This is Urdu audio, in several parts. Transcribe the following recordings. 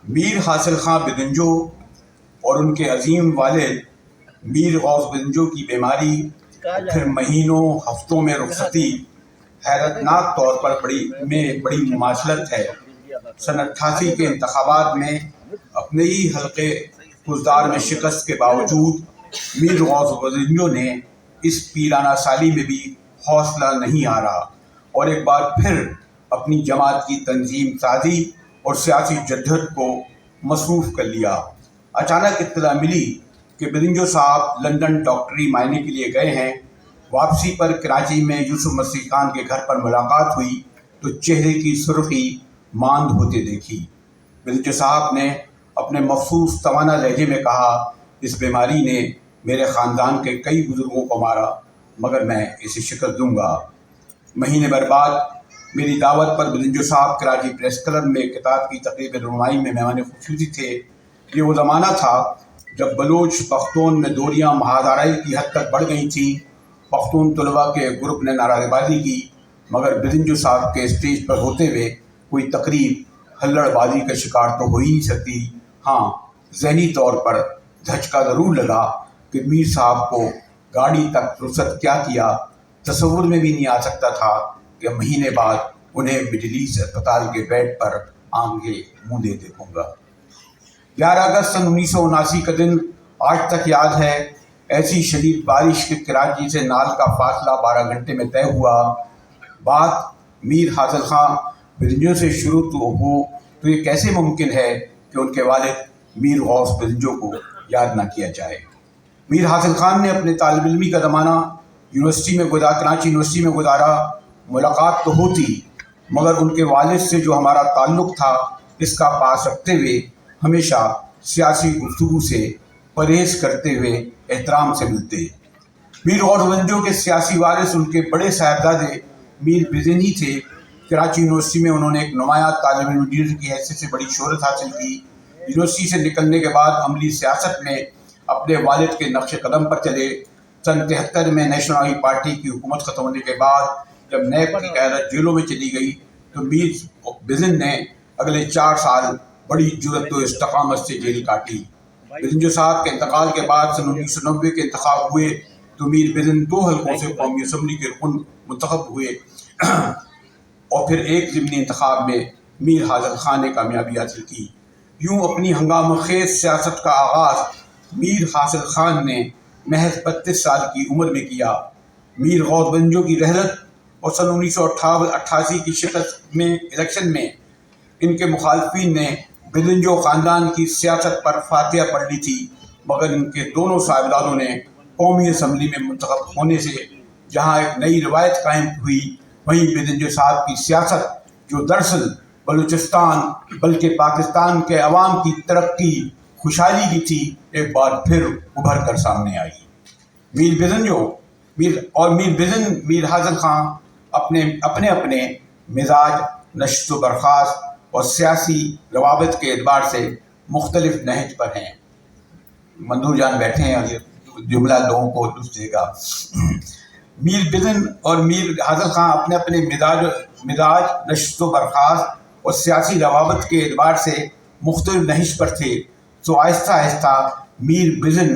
میر حاصل خاں بدنجو اور ان کے عظیم والد میر غوث بدنجو کی بیماری اور پھر مہینوں ہفتوں میں رخصتی حیرتناک طور پر بڑی مماثلت ہے۔ سن 88 کے انتخابات میں اپنے ہی حلقے گزدار میں شکست کے باوجود میر غوث بدنجو نے اس پیرانہ سالی میں بھی حوصلہ نہیں ہارا اور ایک بار پھر اپنی جماعت کی تنظیم سازی اور سیاسی جدت کو مصروف کر لیا۔ اچانک اطلاع ملی کہ بدنجو صاحب لندن ڈاکٹری معائنے کے لیے گئے ہیں۔ واپسی پر کراچی میں یوسف مسیح خان کے گھر پر ملاقات ہوئی تو چہرے کی سرخی ماند ہوتے دیکھی۔ بدنجو صاحب نے اپنے مخصوص توانا لہجے میں کہا، اس بیماری نے میرے خاندان کے کئی بزرگوں کو مارا مگر میں اسے شکست دوں گا۔ مہینے بھر بعد میری دعوت پر بدنجو صاحب کراچی پریس کلب میں کتاب کی تقریب رونمائی میں مہمان خصوصی تھے۔ یہ وہ زمانہ تھا جب بلوچ پختون میں دوریاں محاذ آرائی کی حد تک بڑھ گئی تھیں۔ پختون طلباء کے گروپ نے نعرہ بازی کی مگر بدنجو صاحب کے اسٹیج پر ہوتے ہوئے کوئی تقریب ہلڑ بازی کا شکار تو ہو ہی نہیں سکتی۔ ہاں، ذہنی طور پر دھچکا ضرور لگا کہ میر صاحب کو گاڑی تک رخصت کیا تصور میں بھی نہیں آ سکتا تھا کہ مہینے بعد انہیں مڈل ایسٹ اسپتال کے بیڈ پر آنکھیں موندے دیکھوں گا۔ 11 اگست سن 1979 کا دن آج تک یاد ہے۔ ایسی شدید بارش کہ کراچی سے نال کا فاصلہ 12 گھنٹے میں طے ہوا۔ بات میر حاصل خاں بدنجو سے شروع تو یہ کیسے ممکن ہے کہ ان کے والد میر غوث بدنجو کو یاد نہ کیا جائے۔ میر حاصل خان نے اپنے طالب علمی کا زمانہ کراچی یونیورسٹی میں گزارا۔ ملاقات تو ہوتی مگر ان کے والد سے جو ہمارا تعلق تھا اس کا پاس رکھتے ہوئے ہمیشہ سیاسی گفتگو سے پرہیز کرتے ہوئے احترام سے ملتے۔ میر غوث بدنجو کے سیاسی وارث ان کے بڑے صاحبزادے میر بزن ہی تھے۔ کراچی یونیورسٹی میں انہوں نے ایک نمایاں طالب علم لیڈر کی حیثیت سے بڑی شہرت حاصل کی۔ یونیورسٹی سے نکلنے کے بعد عملی سیاست میں اپنے والد کے نقش قدم پر چلے۔ سن 73 میں نیشنل عوامی پارٹی کی حکومت ختم ہونے کے بعد جب نیب کی قیادت جیلوں میں چلی گئی تو میر بزن نے اگلے 4 سال بڑی جرأت و استقامت سے جیل کاٹی۔ بدنجو صاحب کے انتقال کے بعد سن 1990 کے انتخاب ہوئے تو میر بزن 2 حلقوں سے قومی اسمبلی کے رکن منتخب ہوئے اور پھر ایک ضمنی انتخاب میں میر حاصل خان نے کامیابی حاصل کی۔ یوں اپنی ہنگامہ خیز سیاست کا آغاز میر حاصل خان نے محض 32 سال کی عمر میں کیا۔ میر غوث بدنجو کی رحلت اور سن 1988 کی شکست میں الیکشن میں ان کے مخالفین نے بدنجو خاندان کی سیاست پر فاتحہ پڑھ لی تھی مگر ان کے دونوں صاحبزادوں نے قومی اسمبلی میں منتخب ہونے سے جہاں ایک نئی روایت قائم ہوئی وہیں بدنجو صاحب کی سیاست جو دراصل بلوچستان بلکہ پاکستان کے عوام کی ترقی خوشحالی کی تھی ایک بار پھر ابھر کر سامنے آئی۔ میر حاصل خان اپنے مزاج، نشست و برخاست اور سیاسی روابط کے اعتبار سے مختلف نہج پر ہیں۔ منظور جان بیٹھے ہیں اور یہ جملہ لوگوں کو لطف دے گا۔ میر بزن اور میر حاصل خان اپنے مزاج، نشست و برخاست اور سیاسی روابط کے اعتبار سے مختلف نہج پر تھے تو آہستہ آہستہ میر بزن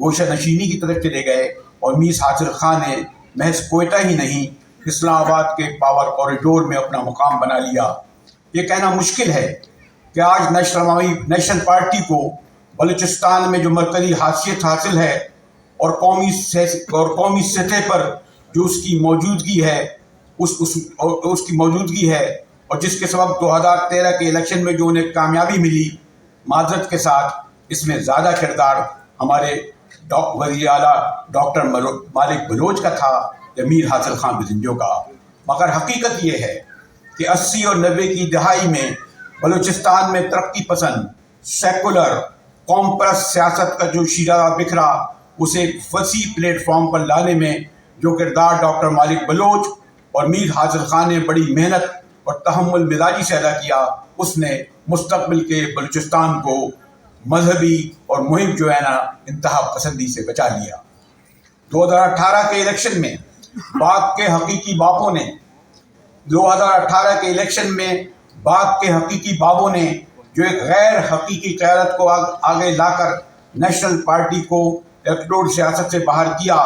گوشہ نشینی کی طرف چلے گئے اور میر حاصل خان نے محض کوئٹہ ہی نہیں اسلام آباد کے پاور کوریڈور میں اپنا مقام بنا لیا۔ یہ کہنا مشکل ہے کہ آج نیشنل پارٹی کو بلوچستان میں جو مرکزی حیثیت حاصل ہے اور قومی سطح پر جو اس کی موجودگی ہے اور جس کے سبب 2013 کے الیکشن میں جو انہیں کامیابی ملی، معذرت کے ساتھ اس میں زیادہ کردار ہمارے وزیر اعلیٰ ڈاکٹر مالک بلوچ کا تھا یا میر حاصل خان بدنجو کا۔ مگر حقیقت یہ ہے کہ 80 اور 90 کی دہائی میں بلوچستان میں ترقی پسند، سیکولر، قوم پرست سیاست کا جو شیرازہ بکھرا اسے ایک وسیع پلیٹ فارم پر لانے میں جو کردار ڈاکٹر مالک بلوچ اور میر حاصل خان نے بڑی محنت اور تحمل مزاجی سے ادا کیا، اس نے مستقبل کے بلوچستان کو مذہبی اور مہم جو ہے نا انتہا پسندی سے بچا لیا۔ 2018 کے الیکشن میں باغ کے حقیقی بابوں نے جو ایک غیر حقیقی قیادت کو آگے لا کر نیشنل پارٹی کو اقتدار سیاست سے باہر کیا،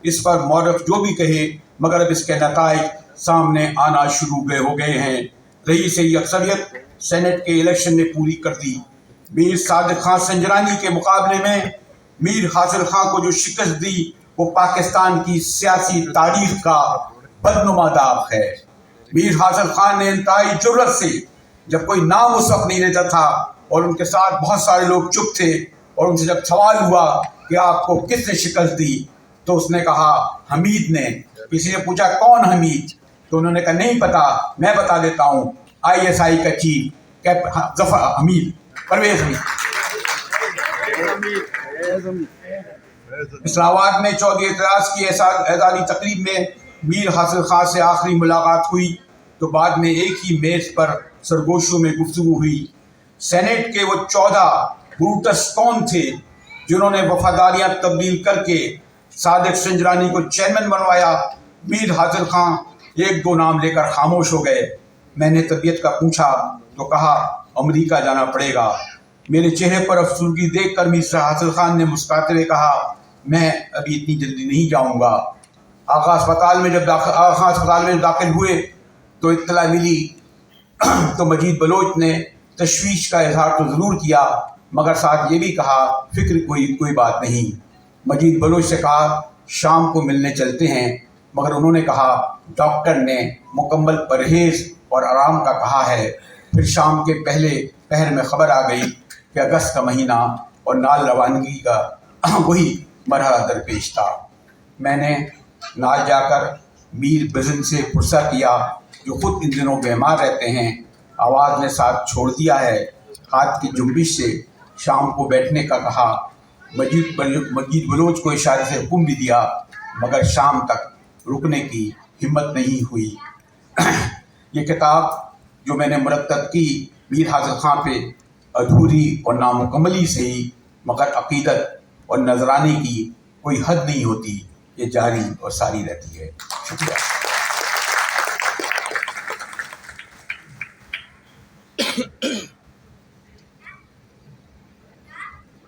اس پر مورخ جو بھی کہے، مگر اب اس کے نتائج سامنے آنا شروع ہو گئے ہیں۔ رئیس اکثریت سینٹ کے الیکشن نے پوری کر دی۔ میر صادق خان سنجرانی کے مقابلے میں میر حاصل خان کو جو شکست دی وہ پاکستان کی سیاسی تاریخ کا بدنما داغ ہے۔ میر حاصل خان نے انتہائی جرأت سے، جب کوئی نام اس وقت نہیں لیتا تھا اور ان کے ساتھ بہت سارے لوگ چپ تھے، اور ان سے جب سوال ہوا کہ آپ کو کس نے شکست دی تو اس نے کہا حمید نے۔ کسی نے پوچھا کون حمید، تو انہوں نے کہا نہیں پتا، میں بتا دیتا ہوں، ISI کا چیف ظفر حمید، پرویز حمید۔ اسلام آباد میں چودھری اعتراض کی اعزازی تقریب میں میر حاصل خان سے آخری ملاقات ہوئی تو بعد میں ایک ہی میز پر سرگوشیوں میں گفتگو ہوئی۔ سینٹ کے وہ 14 بروٹس کون تھے جنہوں نے وفاداریاں تبدیل کر کے صادق سنجرانی کو چیئرمین بنوایا؟ میر حاصل خان ایک دو نام لے کر خاموش ہو گئے۔ میں نے طبیعت کا پوچھا تو کہا امریکہ جانا پڑے گا۔ میرے چہرے پر افسردگی دیکھ کر میر حاصل خان نے مسکراتے ہوئے کہا میں ابھی اتنی جلدی نہیں جاؤں گا۔ آغا اسپتال میں جب داخل ہوئے تو اطلاع ملی تو مجید بلوچ نے تشویش کا اظہار تو ضرور کیا، مگر ساتھ یہ بھی کہا فکر کوئی بات نہیں۔ مجید بلوچ سے کہا شام کو ملنے چلتے ہیں، مگر انہوں نے کہا ڈاکٹر نے مکمل پرہیز اور آرام کا کہا ہے۔ پھر شام کے پہلے پہر میں خبر آ گئی کہ اگست کا مہینہ اور نال روانگی کا وہی مرحلہ درپیش تھا۔ میں نے نال جا کر میر بزن سے پرسہ کیا جو خود ان دنوں بیمار رہتے ہیں۔ آواز نے ساتھ چھوڑ دیا ہے، ہاتھ کی جنبش سے شام کو بیٹھنے کا کہا۔ مجید بلوچ کو اشارے سے حکم بھی دیا، مگر شام تک رکنے کی ہمت نہیں ہوئی۔ یہ کتاب جو میں نے مرتب کی میر حاصل خان پہ ادھوری اور نامکملی سے ہی، مگر عقیدت اور نذرانے کی کوئی حد نہیں ہوتی، یہ جاری اور ساری رہتی ہے۔ شکریہ۔